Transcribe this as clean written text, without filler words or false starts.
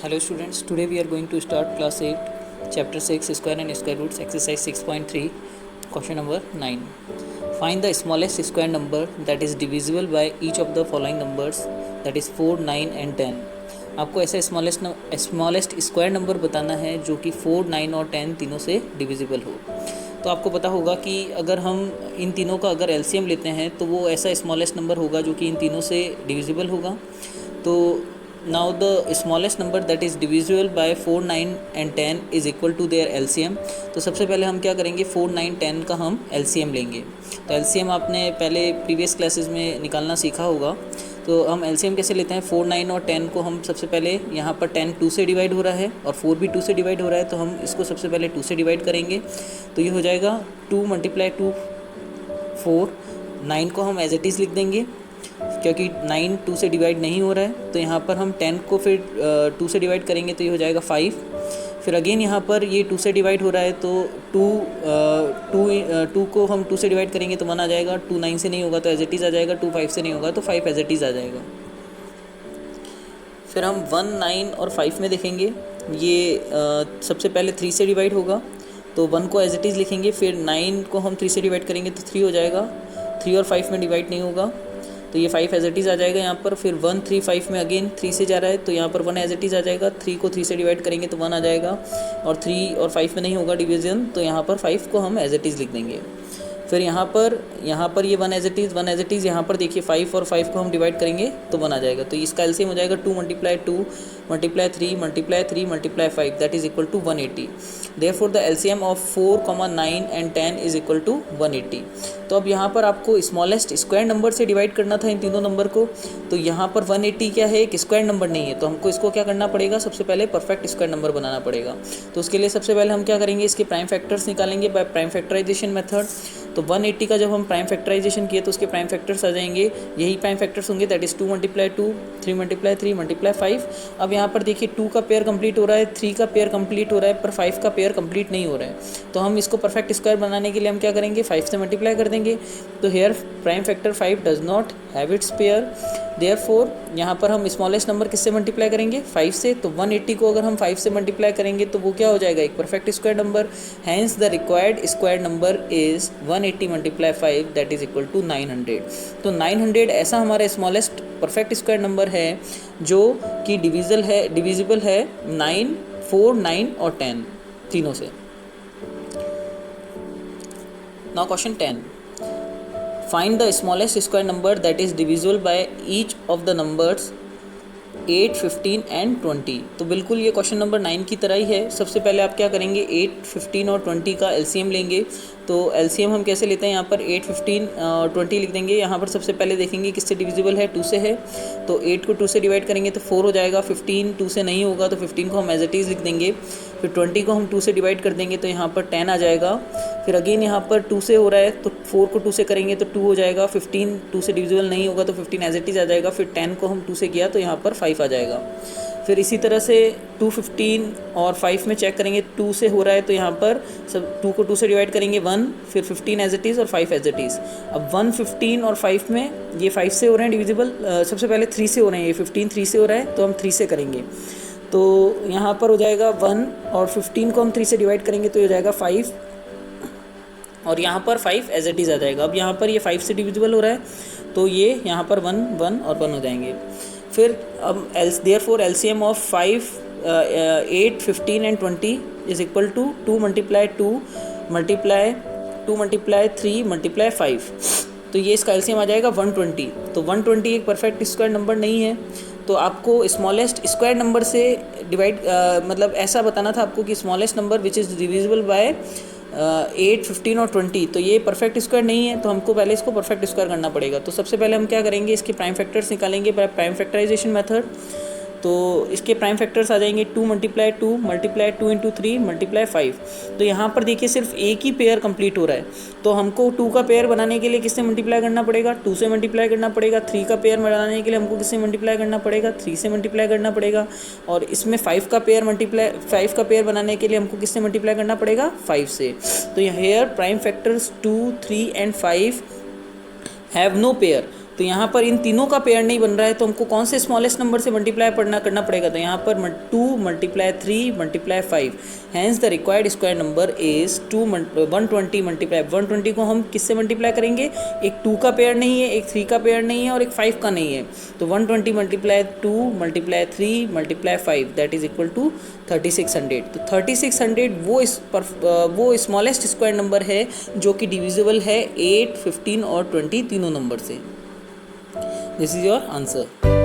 Hello students, today we are going to start class 8, chapter 6, square and square roots, exercise 6.3, question number 9. Find the smallest square number that is divisible by each of the following numbers, that is 4, 9 and 10. आपको ऐसा smallest square number बताना है जो कि 4, 9 और 10 तीनों से divisible हो। तो आपको पता होगा कि अगर हम इन तीनों का अगर एलसीएम लेते हैं तो वो ऐसा स्मॉलेस्ट नंबर होगा जो कि इन तीनों से डिविजिबल होगा। तो now the smallest number that is divisible by 4, 9 and 10 is equal to their LCM। तो सबसे पहले हम क्या करेंगे, 4, 9, 10 का हम LCM लेंगे। तो LCM आपने पहले प्रीवियस क्लासेस में निकालना सीखा होगा। तो हम LCM कैसे लेते हैं, 4, 9 और 10 को हम सबसे पहले यहाँ पर 10 2 से डिवाइड हो रहा है और 4 भी 2 से डिवाइड हो रहा है, तो हम इसको सबसे पहले 2 से डिवाइड करेंगे। तो ये हो जाएगा 2 × 2 4। 9 को हम एज इट इज़ लिख देंगे क्योंकि 9 2 से डिवाइड नहीं हो रहा है। तो यहाँ पर हम 10 को फिर 2 से डिवाइड करेंगे तो ये हो जाएगा 5। फिर अगेन यहाँ पर ये 2 से डिवाइड हो रहा है तो 2 को हम 2 से डिवाइड करेंगे तो 1 आ जाएगा। 2 9 से नहीं होगा तो एज इट इज़ आ जाएगा। 2 5 से नहीं होगा तो 5 एज इट इज़ आ जाएगा। फिर हम 1, 9 और 5 में देखेंगे, ये सबसे पहले 3 से डिवाइड होगा तो 1 को एज इट इज़ लिखेंगे। फिर 9 को हम 3 से डिवाइड करेंगे तो 3 हो जाएगा। 3 और 5 में डिवाइड नहीं होगा तो ये 5 एज इट इज़ आ जाएगा यहाँ पर। फिर 1, 3, 5 में अगेन 3 से जा रहा है तो यहाँ पर 1 एज इट इज़ आ जाएगा। 3 को 3 से डिवाइड करेंगे तो 1 आ जाएगा और 3 और 5 में नहीं होगा डिवीज़न, तो यहाँ पर 5 को हम एज इट इज़ लिख देंगे। फिर यहाँ पर ये 1 एज इट इज़ यहाँ पर देखिए 5 और 5 को हम डिवाइड करेंगे तो 1 आ जाएगा। तो इसका एलसीएम हो जाएगा 2 × 2 × 3 × 3 × 5 that is equal to 180। Therefore the LCM of 4, 9 and 10 is equal to 180। तो अब यहाँ पर आपको स्मॉलेस्ट स्क्वायर नंबर से डिवाइड करना था इन तीनों नंबर को। तो यहाँ पर 180 क्या है, एक स्क्वायर नंबर नहीं है, तो हमको इसको क्या करना पड़ेगा, सबसे पहले परफेक्ट स्क्वायर नंबर बनाना पड़ेगा। तो उसके लिए सबसे पहले हम क्या करेंगे, इसके प्राइम फैक्टर्स निकालेंगे बाय प्राइम फैक्टराइजेशन मेथड। तो 180 का जब हम प्राइम फैक्टराइजेशन किए तो उसके प्राइम फैक्टर्स आ जाएंगे, यही प्राइम फैक्टर्स होंगे, दैट इज़ 2 × 2 3 × 3 × 5। अब यहाँ पर देखिए 2 का पेयर कंप्लीट हो रहा है, 3 का पेयर कंप्लीट हो रहा है, पर 5 का पेयर कंप्लीट नहीं हो रहा है। तो हम इसको परफेक्ट स्क्वायर बनाने के लिए हम क्या करेंगे, 5 से मल्टीप्लाई कर देंगे। तो here prime factor 5 does not have its pair. Therefore यहाँ पर हम स्मॉलेस्ट नंबर किससे मल्टीप्लाई करेंगे, 5 से। तो 180 को अगर हम 5 से मल्टीप्लाई करेंगे तो वो क्या हो जाएगा, एक perfect square number. Hence the required square number is 180 × 5 that is equal to 900। तो 900 ऐसा हमारा स्मॉलेस्ट परफेक्ट स्क्वायर नंबर है जो कि डिविजिबल है 9, 4, 9 और 10 तीनों से। Now question 10, find the smallest square number that is divisible by each of the numbers 8, 15 and 20। तो बिल्कुल ये क्वेश्चन नंबर 9 की तरह ही है। सबसे पहले आप क्या करेंगे, 8, 15 और 20 का एलसीएम लेंगे। तो एलसीएम हम कैसे लेते हैं, यहाँ पर 8, 15 और 20 लिख देंगे। यहाँ पर सबसे पहले देखेंगे किससे डिविजिबल है, 2 से है। तो 8 को 2 से डिवाइड करेंगे तो 4 हो जाएगा। 15 2 से नहीं होगा तो 15 को हम एज इट इज़ लिख देंगे। फिर 20 को हम 2 से डिवाइड कर देंगे तो यहाँ पर 10 आ जाएगा। फिर अगेन यहाँ पर 2 से हो रहा है तो 4 को 2 से करेंगे तो 2 हो जाएगा। 15 2 से डिविजिबल नहीं होगा तो 15 एज इट इज़ आ जाएगा। फिर 10 को हम 2 से किया तो यहाँ पर 5 आ जाएगा। फिर इसी तरह से 2, 15 और 5 में चेक करेंगे, 2 से हो रहा है तो यहाँ पर सब 2 को 2 से डिवाइड करेंगे 1, फिर 15 एज इट इज़ और 5 एज इट इज़। अब 1, 15 और 5 में ये 5 से हो रहे हैं डिविजिबल, सबसे पहले 3 से हो रहे हैं, ये 15 3 से हो रहा है तो हम 3 से करेंगे। तो यहाँ पर हो जाएगा 1 और 15 को हम 3 से डिवाइड करेंगे तो हो जाएगा 5 और यहाँ पर 5 एज इट इज़ आ जाएगा। अब यहाँ पर ये 5 से डिविजिबल हो रहा है तो ये यहाँ पर 1, 1 और 1 हो जाएंगे। फिर अब therefore LCM of 5, 8, 15 and 20 is equal to 2 × 2 × 3 × 5। तो ये इसका एलसीएम आ जाएगा 120। तो 120 एक परफेक्ट स्क्वायर नंबर नहीं है, तो आपको स्मॉलेस्ट स्क्वायर नंबर से डिवाइड मतलब ऐसा बताना था आपको कि smallest number which is divisible by 8, 15 और 20। तो ये परफेक्ट स्क्वायर नहीं है, तो हमको पहले इसको परफेक्ट स्क्वायर करना पड़ेगा। तो सबसे पहले हम क्या करेंगे, इसके प्राइम फैक्टर्स निकालेंगे बाय प्राइम फैक्टराइजेशन मेथड। तो इसके प्राइम फैक्टर्स आ जाएंगे 2 × 2 × 2 × 3 × 5। तो यहाँ पर देखिए सिर्फ एक ही पेयर कंप्लीट हो रहा है, तो हमको 2 का पेयर बनाने के लिए किससे मल्टीप्लाई करना पड़ेगा, 2 से मल्टीप्लाई करना पड़ेगा। 3 का पेयर बनाने के लिए हमको किससे मल्टीप्लाई करना पड़ेगा, 3 से मल्टीप्लाई करना पड़ेगा। और इसमें 5 का पेयर बनाने के लिए हमको किससे मल्टीप्लाई करना पड़ेगा, 5 से। तो here prime factors 2, 3 and 5 have no pair. तो यहाँ पर इन तीनों का पेयर नहीं बन रहा है, तो हमको कौन से स्मॉलेस्ट नंबर से मल्टीप्लाई करना पड़ेगा, तो यहाँ पर 2 × 3 × 5, hence the required square number is 120 × 120 को हम किससे मल्टीप्लाई करेंगे, एक 2 का पेयर नहीं है, एक 3 का पेयर नहीं है और एक 5 का नहीं है, तो 120 × 2 × 3 × 5 दैट इज इक्वल टू 3600। तो 3600 वो स्मॉलेस्ट स्क्वायर नंबर है जो कि डिविजिबल है 8, 15 और 20 तीनों नंबर से। This is your answer.